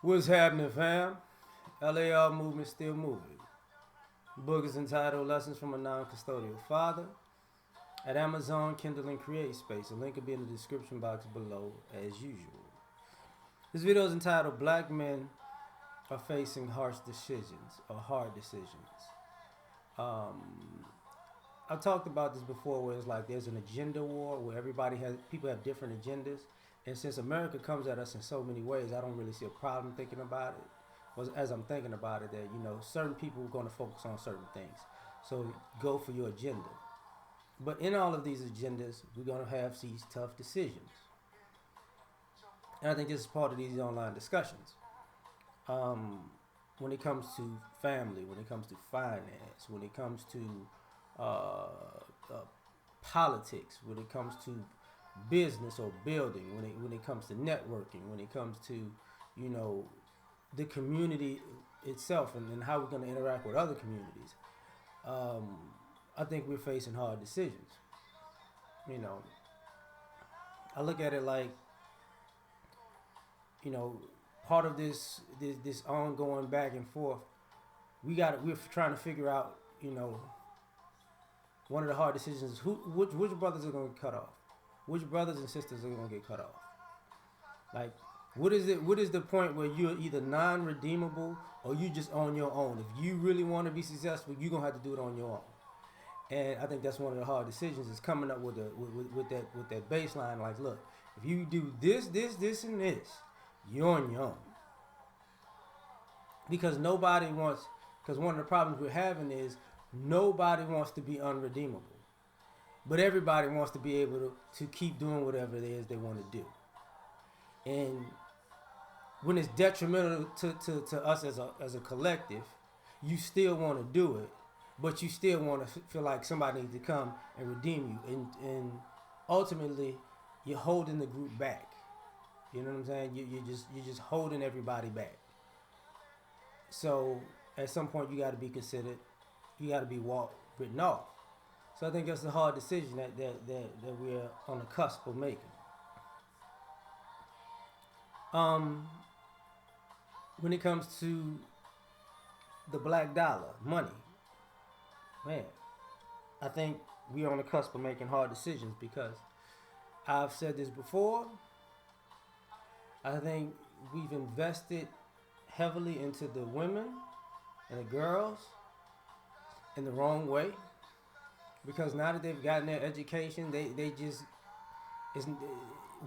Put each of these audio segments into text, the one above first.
What's happening, fam? L.A.R. movement still moving. Book is entitled Lessons from a Non-Custodial Father. At Amazon, Kindle, and Create Space. A link will be in the description box below, as usual. This video is entitled Black Men Are Facing Harsh Decisions, or Hard Decisions. I've talked about this before where it's like there's an agenda war where people have different agendas. And since America comes at us in so many ways, I don't really see a problem thinking about it. As I'm thinking about it, that certain people are going to focus on certain things. So go for your agenda. But in all of these agendas, we're going to have these tough decisions. And I think this is part of these online discussions. When it comes to family, when it comes to finance, when it comes to politics, when it comes to business or building, when it comes to networking, when it comes to the community itself and how we're going to interact with other communities. I think we're facing hard decisions. I look at it like part of this ongoing back and forth. We're trying to figure out one of the hard decisions is which brothers are going to get cut off. Which brothers and sisters are going to get cut off? Like, what is the point where you're either non-redeemable or you just on your own? If you really want to be successful, you're going to have to do it on your own. And I think that's one of the hard decisions is coming up with that baseline. Like, look, if you do this, and this, you're on your own. Because one of the problems we're having is nobody wants to be unredeemable. But everybody wants to be able to keep doing whatever it is they want to do. And when it's detrimental to us as a collective, you still want to do it, but you still want to feel like somebody needs to come and redeem you. And ultimately, you're holding the group back. You know what I'm saying? You're just holding everybody back. So at some point, you got to be considered. You got to be written off. So I think that's a hard decision that we're on the cusp of making. When it comes to the black dollar, money, man, I think we're on the cusp of making hard decisions because I've said this before. I think we've invested heavily into the women and the girls in the wrong way. Because now that they've gotten their education,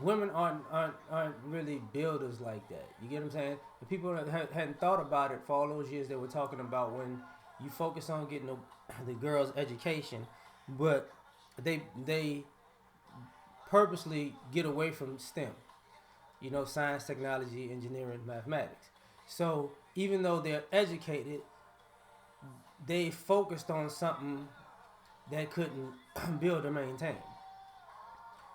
women aren't really builders like that. You get what I'm saying? The people that hadn't thought about it for all those years they were talking about when you focus on getting the girls' education, but they purposely get away from STEM. Science, technology, engineering, mathematics. So even though they're educated, they focused on something that couldn't build or maintain.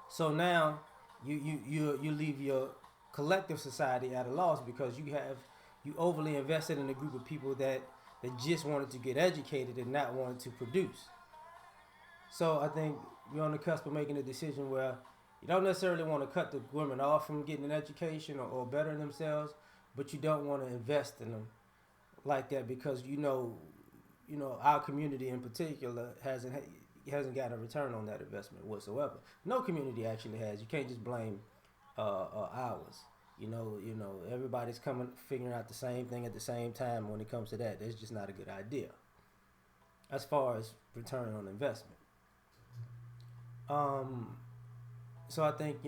So now you leave your collective society at a loss because you overly invested in a group of people that just wanted to get educated and not wanted to produce. So I think you're on the cusp of making a decision where you don't necessarily want to cut the women off from getting an education or bettering themselves, but you don't want to invest in them like that because our community in particular hasn't gotten a return on that investment whatsoever. No community actually has. You can't just blame ours. Everybody's figuring out the same thing at the same time. When it comes to that, that's just not a good idea as far as return on investment. So I think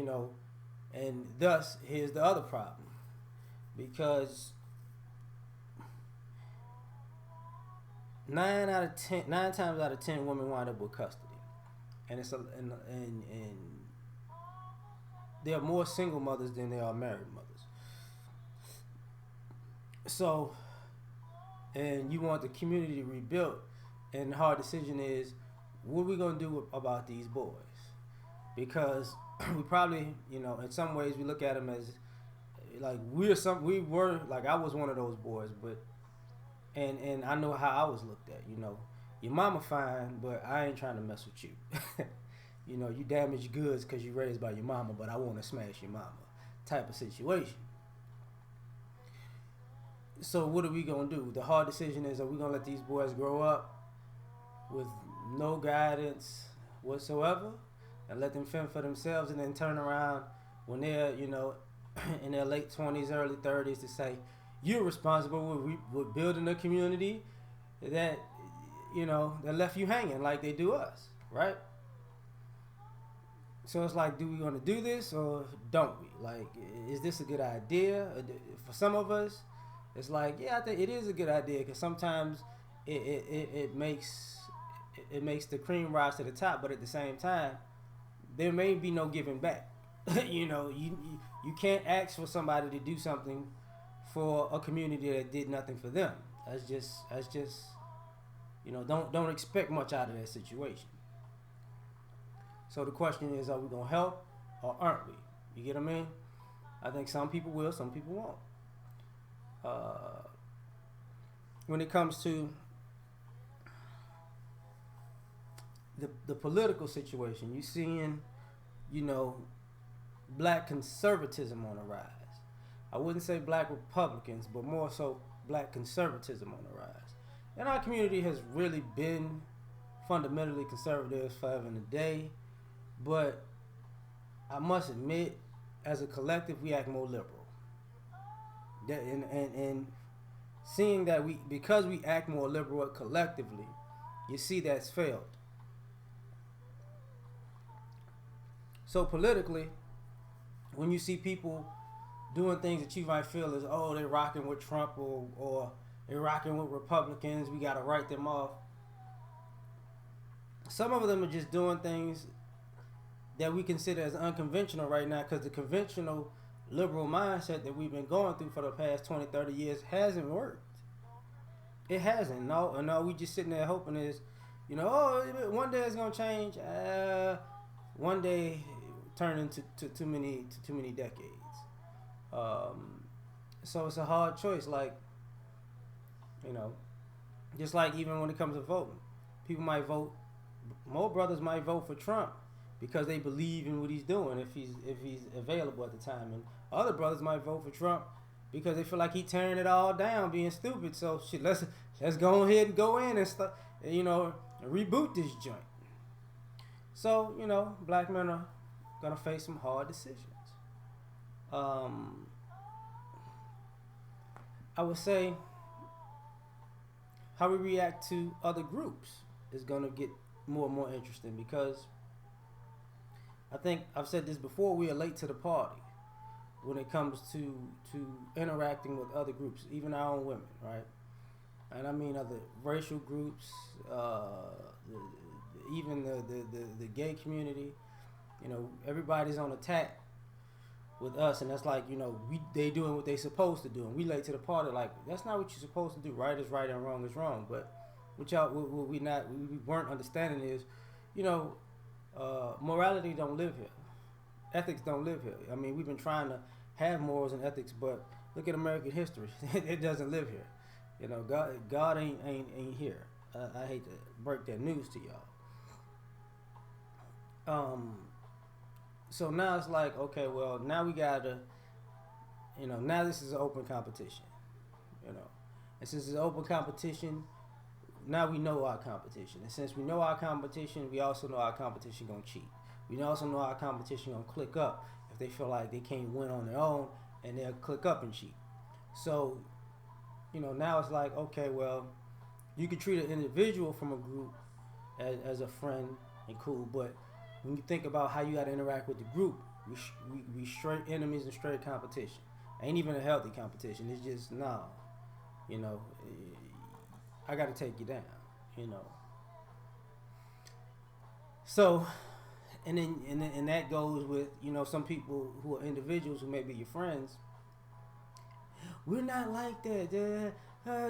and thus here's the other problem because 9 times out of 10 women wind up with custody, and and there are more single mothers than there are married mothers. So, and you want the community rebuilt, and the hard decision is, what are we gonna do about these boys? Because we probably, in some ways we look at them as like we were like I was one of those boys, but. And I know how I was looked at. Your mama fine, but I ain't trying to mess with you. You damaged goods because you raised by your mama, but I want to smash your mama type of situation. So what are we gonna do? The hard decision is: are we gonna let these boys grow up with no guidance whatsoever, and let them fend for themselves, and then turn around when they're in their late 20s, early 30s to say you're responsible with building a community that that left you hanging like they do us, right? So it's like, do we want to do this or don't we? Like, is this a good idea? For some of us, it's like, yeah, I think it is a good idea because sometimes it makes the cream rise to the top, but at the same time, there may be no giving back. You can't ask for somebody to do something for a community that did nothing for them. That's just don't expect much out of that situation. So the question is, are we gonna help or aren't we? You get what I mean? I think some people will, some people won't. When it comes to the political situation, you seeing, you know, black conservatism on the rise. I wouldn't say black Republicans, but more so black conservatism on the rise. And our community has really been fundamentally conservative forever and a day, but I must admit, as a collective, we act more liberal. And seeing that because we act more liberal collectively, you see that's failed. So politically, when you see people doing things that you might feel as, oh, they're rocking with Trump or they're rocking with Republicans, we gotta write them off. Some of them are just doing things that we consider as unconventional right now, because the conventional liberal mindset that we've been going through for the past 20, 30 years hasn't worked. It hasn't. No, we just sitting there hoping is, one day it's gonna change. One day turn into too many decades. So it's a hard choice. Like, just like even when it comes to voting, people might vote. More brothers might vote for Trump because they believe in what he's doing if he's available at the time, and other brothers might vote for Trump because they feel like he's tearing it all down, being stupid. So shit, let's go ahead and go in and start, reboot this joint. So black men are gonna face some hard decisions. I would say how we react to other groups is gonna get more and more interesting, because I think I've said this before, we are late to the party when it comes to interacting with other groups, even our own women, right? And I mean other racial groups, even the gay community. Everybody's on attack with us, and that's like, they doing what they supposed to do, and we late to the party. Like, that's not what you're supposed to do. Right is right and wrong is wrong. But what we weren't understanding is, morality don't live here. Ethics don't live here. I mean, we've been trying to have morals and ethics, but look at American history. It doesn't live here. God ain't here. I hate to break that news to y'all. So now it's like, okay, well, now we gotta, now this is an open competition, and since it's an open competition, now we know our competition, and since we know our competition, we also know our competition gonna cheat. We also know our competition gonna click up if they feel like they can't win on their own, and they'll click up and cheat. So, now it's like, okay, well, you can treat an individual from a group as a friend and cool, but when you think about how you got to interact with the group, we straight enemies and straight competition. Ain't even a healthy competition. It's just, I got to take you down, So, and that goes with, some people who are individuals who may be your friends. We're not like that.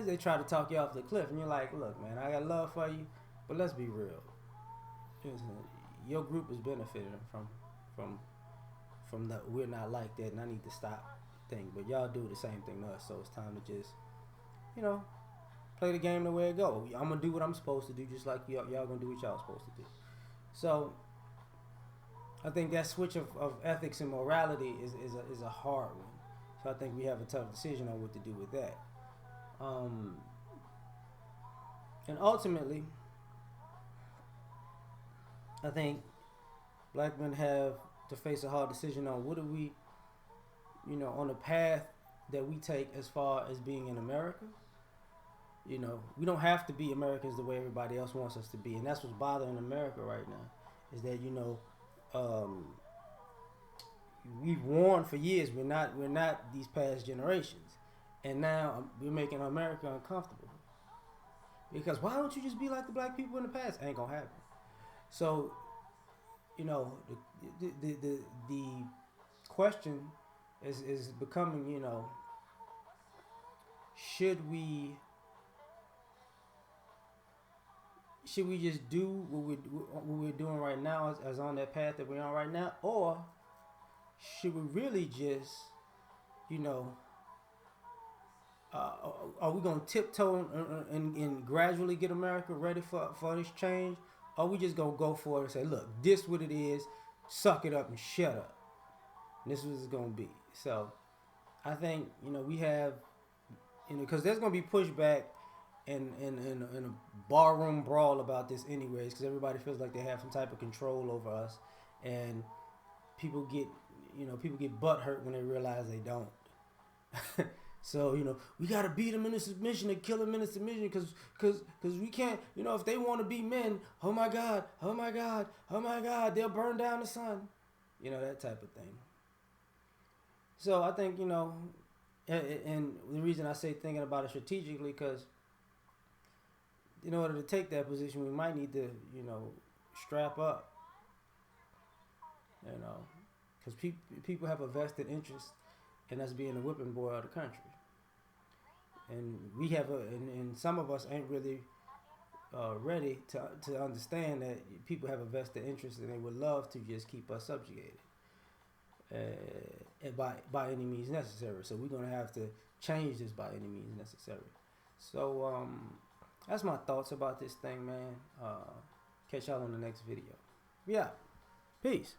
They try to talk you off the cliff, and you're like, look, man, I got love for you, but let's be real. Your group is benefiting from the we're not like that and I need to stop thing, but y'all do the same thing to us, so it's time to just play the game the way it go. I'm gonna do what I'm supposed to do, just like y'all gonna do what y'all supposed to do. So I think that switch of ethics and morality is a hard one. So I think we have a tough decision on what to do with that. Um, and ultimately, I think black men have to face a hard decision on what do we, on the path that we take as far as being in America. We don't have to be Americans the way everybody else wants us to be, and that's what's bothering America right now. Is that um, we've warned for years we're not these past generations, and now we're making America uncomfortable because why don't you just be like the black people in the past? Ain't gonna happen. So the question is becoming should we should we just do what we're doing right now as on that path that we're on right now, or should we really just you know uh, are we gonna tiptoe and gradually get America ready for this change? Or are we just gonna go for it and say, look, this what it is, suck it up and shut up. And this is what it's gonna be. So I think we have because there's gonna be pushback in a barroom brawl about this anyways, because everybody feels like they have some type of control over us, and people get people get butt hurt when they realize they don't. So we gotta beat them in the submission and kill them in the submission because we can't if they want to be men, oh my god, oh my god, oh my god, they'll burn down the sun, that type of thing. So I think and the reason I say thinking about it strategically because in order to take that position we might need to strap up, because people have a vested interest in us being the whipping boy of the country. And we have and some of us ain't really ready to understand that people have a vested interest and they would love to just keep us subjugated by any means necessary. So we're gonna have to change this by any means necessary. So that's my thoughts about this thing, man. Catch y'all on the next video. Yeah, peace.